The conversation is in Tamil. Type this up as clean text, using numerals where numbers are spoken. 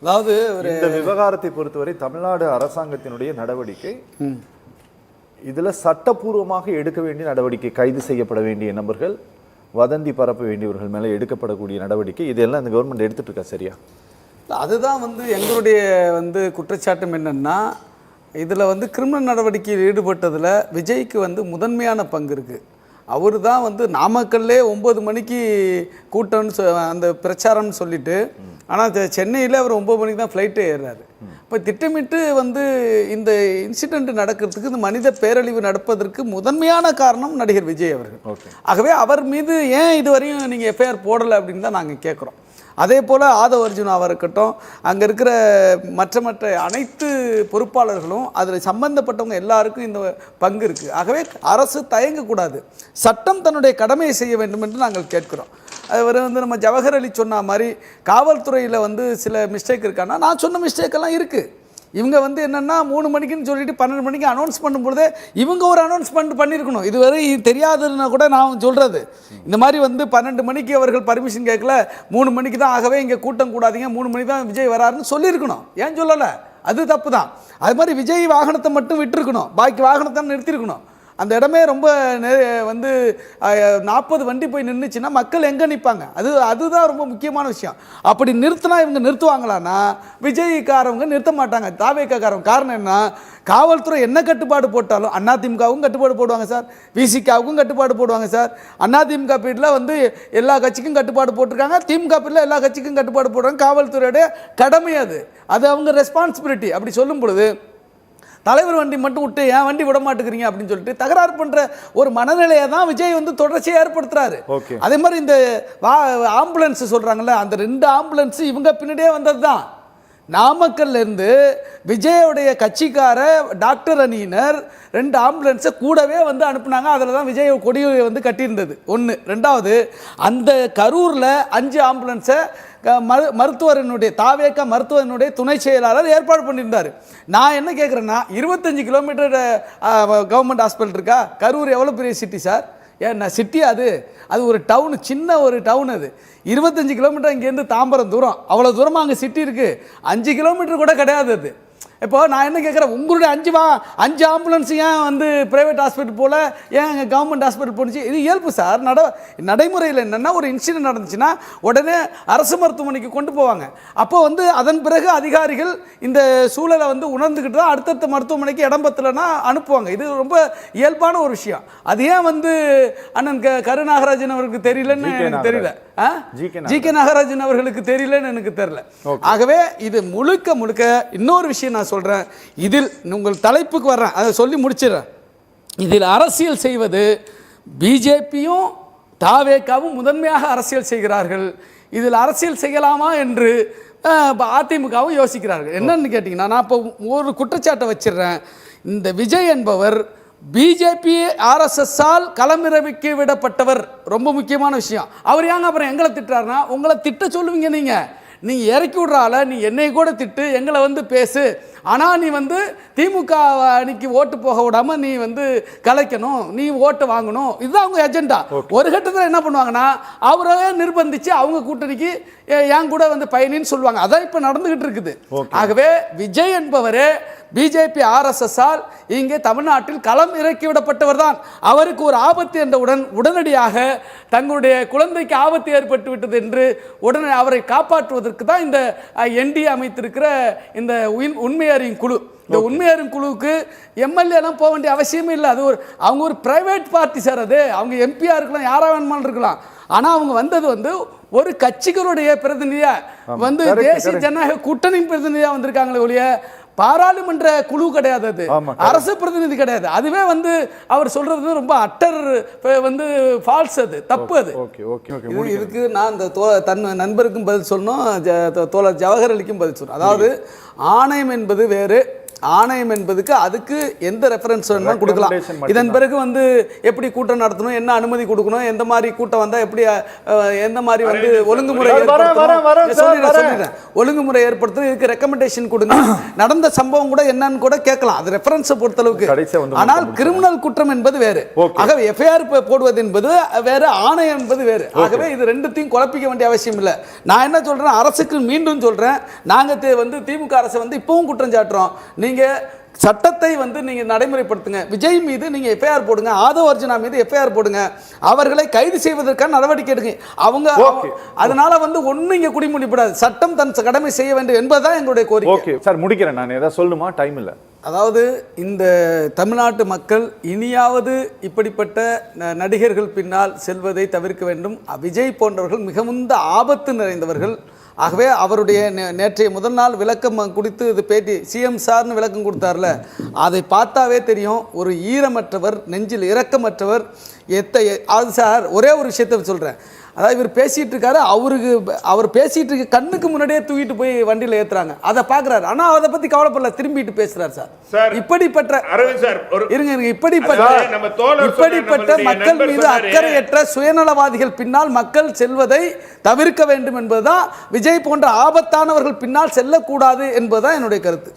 அதாவது இந்த விவகாரத்தை பொறுத்தவரை தமிழ்நாடு அரசாங்கத்தினுடைய நடவடிக்கை இதுல சட்டப்பூர்வமாக எடுக்க வேண்டிய நடவடிக்கை, கைது செய்யப்பட வேண்டிய நபர்கள், வதந்தி பரப்ப வேண்டியவர்கள் மேல எடுக்கப்படக்கூடிய நடவடிக்கை, இதெல்லாம் இந்த கவர்மெண்ட் எடுத்துட்டு இருக்கா சரியா? அதுதான் எங்களுடைய குற்றச்சாட்டும் என்னன்னா, இதில் கிரிமினல் நடவடிக்கையில் ஈடுபட்டதில் விஜய்க்கு முதன்மையான பங்கு இருக்குது. அவர் தான் நாமக்கல்லே 9 மணிக்கு கூட்டம்னு அந்த பிரச்சாரம்னு சொல்லிட்டு, ஆனால் சென்னையில் அவர் 9 மணிக்கு தான் ஃப்ளைட்டே ஏறுறாரு. இப்போ திட்டமிட்டு இந்த இன்சிடெண்ட் நடக்கிறதுக்கு, இந்த மனித பேரழிவு நடப்பதற்கு முதன்மையான காரணம் நடிகர் விஜய் அவர்கள். ஆகவே அவர் மீது ஏன் இதுவரையும் நீங்கள் எஃப்ஐஆர் போடலை அப்படின்னு தான் நாங்கள் கேட்குறோம். அதே போல் ஆதவ் அர்ஜுனாவாக இருக்கட்டும், அங்கே இருக்கிற மற்ற அனைத்து பொறுப்பாளர்களும் அதில் சம்பந்தப்பட்டவங்க எல்லாருக்கும் இந்த பங்கு இருக்குது. ஆகவே அரசு தயங்கக்கூடாது, சட்டம் தன்னுடைய கடமையை செய்ய வேண்டும் என்று நாங்கள் கேட்கிறோம். அவர் நம்ம ஜவஹர் அலி சொன்ன மாதிரி காவல்துறையில் சில மிஸ்டேக் இருக்கான்னா, நான் சொன்ன மிஸ்டேக்கெல்லாம் இருக்குது. இவங்க என்னென்னா 3 மணிக்குன்னு சொல்லிட்டு 12 மணிக்கு அனௌன்ஸ் பண்ணும்பொழுதே இவங்க ஒரு அனௌன்ஸ்மெண்ட் பண்ணியிருக்கணும். இதுவரை தெரியாதுன்னா கூட நான் சொல்கிறது, இந்த மாதிரி 12 மணிக்கு அவர்கள் பர்மிஷன் கேட்கல, 3 மணிக்கு தான், ஆகவே இங்கே கூட்டம் கூடாதீங்க, 3 மணிக்கு தான் விஜய் வராருன்னு சொல்லியிருக்கணும். ஏன் சொல்லலை? அது தப்பு தான். அது மாதிரி விஜய் வாகனத்தை மட்டும் விட்டுருக்கணும், பாக்கி வாகனத்தை நிறுத்திருக்கணும். அந்த இடமே ரொம்ப 40 வண்டி போய் நின்றுச்சுன்னா மக்கள் எங்கே நிற்பாங்க? அதுதான் ரொம்ப முக்கியமான விஷயம். அப்படி நிறுத்தினா இவங்க நிறுத்துவாங்களான்னா விஜய்காரவங்க நிறுத்த மாட்டாங்க, தாவேக்காரவங்க. காரணம் என்ன? காவல்துறை என்ன கட்டுப்பாடு போட்டாலும் அதிமுகவும் கட்டுப்பாடு போடுவாங்க சார், விசிகாவுக்கும் கட்டுப்பாடு போடுவாங்க சார். அதிமுக பீரியடில் எல்லா கட்சிக்கும் கட்டுப்பாடு போட்டிருக்காங்க, திமுக பீரியடில் எல்லா கட்சிக்கும் கட்டுப்பாடு போடுறாங்க. காவல்துறையுடைய கடமை அது அவங்க ரெஸ்பான்சிபிலிட்டி. அப்படி சொல்லும் பொழுது தலைவர் வண்டி மட்டும் விட்டு ஏன் வண்டி விட மாட்டேங்கிறீங்க அப்படின்னு சொல்லிட்டு தகராறு பண்ற ஒரு மனநிலையை தான் விஜய் தொடர்ச்சியாக ஏற்படுத்துறாரு. அதே மாதிரி இந்த ஆம்புலன்ஸ் சொல்றாங்கல்ல, அந்த 2 ஆம்புலன்ஸ் இவங்க பின்னாடியே வந்தது தான். நாமக்கல்ல இருந்து விஜயோடைய கட்சிக்கார டாக்டர் அணியினர் 2 ஆம்புலன்ஸை கூடவே அனுப்புனாங்க. அதில் தான் விஜய் கொடியை கட்டியிருந்தது. 1. 2வது, அந்த கரூரில் 5 ஆம்புலன்ஸை மருத்துவரனுடைய தாவேக்கா மருத்துவனுடைய துணை செயலாளர் ஏற்பாடு பண்ணியிருந்தார். நான் என்ன கேட்குறேன்னா, 25 கிலோமீட்டர் கவர்மெண்ட் ஹாஸ்பிட்டல் இருக்கா? கரூர் எவ்வளோ பெரிய சிட்டி சார்? ஏன் சிட்டி? அது ஒரு டவுனு, சின்ன ஒரு டவுன். அது 25 கிலோமீட்டர் இங்கேருந்து தாம்பரம் தூரம், அவ்வளோ தூரமாக அங்கே சிட்டி இருக்குது. 5 கிலோமீட்டர் கூட கிடையாது அது. இப்போ நான் என்ன கேட்குறேன், உங்களுடைய 5 ஆம்புலன்ஸ் ஏன் ப்ரைவேட் ஹாஸ்பிட்டல் போல், ஏன் கவர்மெண்ட் ஹாஸ்பிட்டல் போணுச்சு? இது இயல்பு சார். நடைமுறையில் என்னென்னா, ஒரு இன்சிடென்ட் நடந்துச்சுன்னா உடனே அரசு மருத்துவமனைக்கு கொண்டு போவாங்க. அப்போ அதன் பிறகு அதிகாரிகள் இந்த சூழலை உணர்ந்துக்கிட்டு தான் அடுத்தடுத்த மருத்துவமனைக்கு இடம் பத்தலைன்னா அனுப்புவாங்க. இது ரொம்ப இயல்பான ஒரு விஷயம். அது ஏன் அண்ணன் கருநாகராஜன் அவருக்கு தெரியலன்னு எனக்கு தெரியல, ஜி.கே. நாகராஜன் அவர்களுக்கு தெரியலன்னு எனக்கு தெரியல. ஆகவே இது முழுக்க இன்னொரு விஷயம் நான் சொல்றேன். இதில் உங்கள் தலைப்புக்கு வர்றேன், அதை சொல்லி முடிச்சிடறேன். இதில் அரசியல் செய்வது பிஜேபியும் தாவேக்காவும் முதன்மையாக அரசியல் செய்கிறார்கள். இதில் அரசியல் செய்யலாமா என்று அதிமுகவும் யோசிக்கிறார்கள். என்னன்னு கேட்டிங்கன்னா, நான் இப்போ ஒரு குற்றச்சாட்டை வச்சிடுறேன். இந்த விஜய் என்பவர் பிஜேபி ஆர்எஸ்எஸ்ஸால் களமிறவிக்கு விடப்பட்டவர். ரொம்ப முக்கியமான விஷயம். அவர் ஏங்க அப்புறம் எங்களை திட்டுறாருன்னா, உங்களை திட்ட சொல்லுவீங்க. நீங்கள் இறக்கி விட்றால, நீ என்னை கூட திட்டு, எங்களை பேசு, ஆனால் நீ திமுக அன்னைக்கு ஓட்டு போக விடாமல் நீ கலைக்கணும், நீ ஓட்டு வாங்கணும், இதுதான் அவங்க எஜெண்டா. ஒரு கட்டத்தில் என்ன பண்ணுவாங்கன்னா, அவரை நிர்பந்தித்து அவங்க கூட்டணிக்கு என் கூட பயணின்னு சொல்லுவாங்க. அதான் இப்போ நடந்துகிட்டு இருக்குது. ஆகவே விஜய் என்பவரே பிஜேபி ஆர்எஸ்எஸ்ஸால் இங்கே தமிழ்நாட்டில் களம் இறக்கி விடப்பட்டவர் தான். அவருக்கு ஒரு ஆபத்து என்றவுடன் உடனடியாக தங்களுடைய குழந்தைக்கு ஆபத்து ஏற்பட்டு விட்டது என்று உடனே அவரை காப்பாற்றுவதற்கு தான் இந்த என்டிஏ அமைத்திருக்கிற இந்த உண்மை அறியும் குழு. இந்த உண்மை அறியும் குழுவுக்கு எம்எல்ஏலாம் போக வேண்டிய அவசியமே இல்லை. அது அவங்க ஒரு பிரைவேட் பார்ட்டி சார். அது அவங்க எம்பியா இருக்கலாம், யாரா வேணுமாலும் இருக்கலாம். ஆனால் அவங்க வந்தது ஒரு கட்சிகளுடைய பிரதிநிதியா தேசிய ஜனநாயக கூட்டணி பிரதிநிதியா வந்திருக்காங்களே ஒழிய பாராளுமன்ற குழு கிடையாது, அது அரசு பிரதிநிதி கிடையாது. அதுவே அவர் சொல்றது ரொம்ப அட்டர் ஃபால்ஸ், அது தப்பு. அது இதுக்கு நான் இந்த தன் நண்பருக்கும் பதில் சொன்னோம், தோழர் ஜவஹர் அலிக்கும் பதில் சொன்னோம். அதாவது ஆணையம் என்பது வேறு, ஆணையம் என்பதுக்கு அதுக்கு எந்த ரெஃபரன்ஸ் வேணுமோ கொடுக்கலாம். Recommendation மட்டும்தான். இதன் பிறகு வந்து எப்படி கூட்டம் நடத்தணும், என்ன அனுமதி கொடுக்கணும், எந்த மாதிரி கூட்டம் வந்தா எப்படி எந்த மாதிரி வந்து ஒழுங்குமுறை சொல்லிடுறேன் ஒழுங்குமுறை ஏற்படுத்தணும், இதுக்கு ரெக்கமெண்டேஷன் கொடுங்க. நடந்த சம்பவம் கூட என்னன்னு கூட கேட்கலாம், அது ரெஃபரன்ஸை பொறுத்தளவுக்கு. ஆனால் கிரிமினல் குற்றம் என்பது வேறு. ஆகவே எஃப்ஐஆர் போடுவது என்பது வேறு, ஆணையம் என்பது வேறு. ஆகவே இது ரெண்டுத்தையும் குழப்பிக்க வேண்டிய அவசியம் இல்லை. நான் என்ன சொல்றேன், அரசுக்கு மீண்டும் சொல்றேன், நாங்க வந்து திமுக அரசை வந்து இப்பவும் குற்றம் சாட்டுறோம். நீங்க சட்டத்தை வந்து நீங்க நடைமுறைப்படுத்துங்க. விஜய் மீது நீங்க எஃப்ஐஆர் போடுங்க, ஆதவ் அர்ஜுனா மீது எஃப்ஐஆர் போடுங்க, அவர்களை கைது செய்வதற்கான நடவடிக்கை எடுங்க. அவங்க அதனால வந்து ஒண்ணு இங்க குடிமுடிப்படாது, சட்டம் தன் கடமை செய்ய வேண்டும் என்பதுதான் எங்களுடைய கோரிக்கை. ஓகே சார், முடிக்கிறேன். நான் ஏதாவது சொல்லணுமா? டைம் இல்லை. அதாவது இந்த தமிழ்நாட்டு மக்கள் இனியாவது இப்படிப்பட்ட நடிகர்கள் பின்னால் செல்வதை தவிர்க்க வேண்டும். விஜய் போன்றவர்கள் மிகுந்த ஆபத்து நிறைந்தவர்கள். ஆகவே அவருடைய நேற்றைய முதல் நாள் விளக்கம் குறித்து இது பேட்டி சிஎம் சார்னு விளக்கம் கொடுத்தார்ல, அதை பார்த்தாவே தெரியும் ஒரு ஈரமற்றவர், நெஞ்சில் இரக்கமற்றவர். அது சார் ஒரே ஒரு விஷயத்தை சொல்கிறேன், அதாவது இவர் பேசிட்டு இருக்காரு, அவர் பேசிட்டு இருக்க கண்ணுக்கு முன்னாடியே தூக்கிட்டு போய் வண்டியில் ஏத்துறாங்க, அதை பார்க்குறாரு. ஆனால் அதை பற்றி கவலைப்படல, திரும்பிட்டு பேசுறாரு சார். இப்படிப்பட்ட இப்படிப்பட்ட மக்கள் மீது அக்கறையற்ற சுயநலவாதிகள் பின்னால் மக்கள் செல்வதை தவிர்க்க வேண்டும் என்பதுதான், விஜய் போன்ற ஆபத்தானவர்கள் பின்னால் செல்லக்கூடாது என்பதுதான் என்னுடைய கருத்து.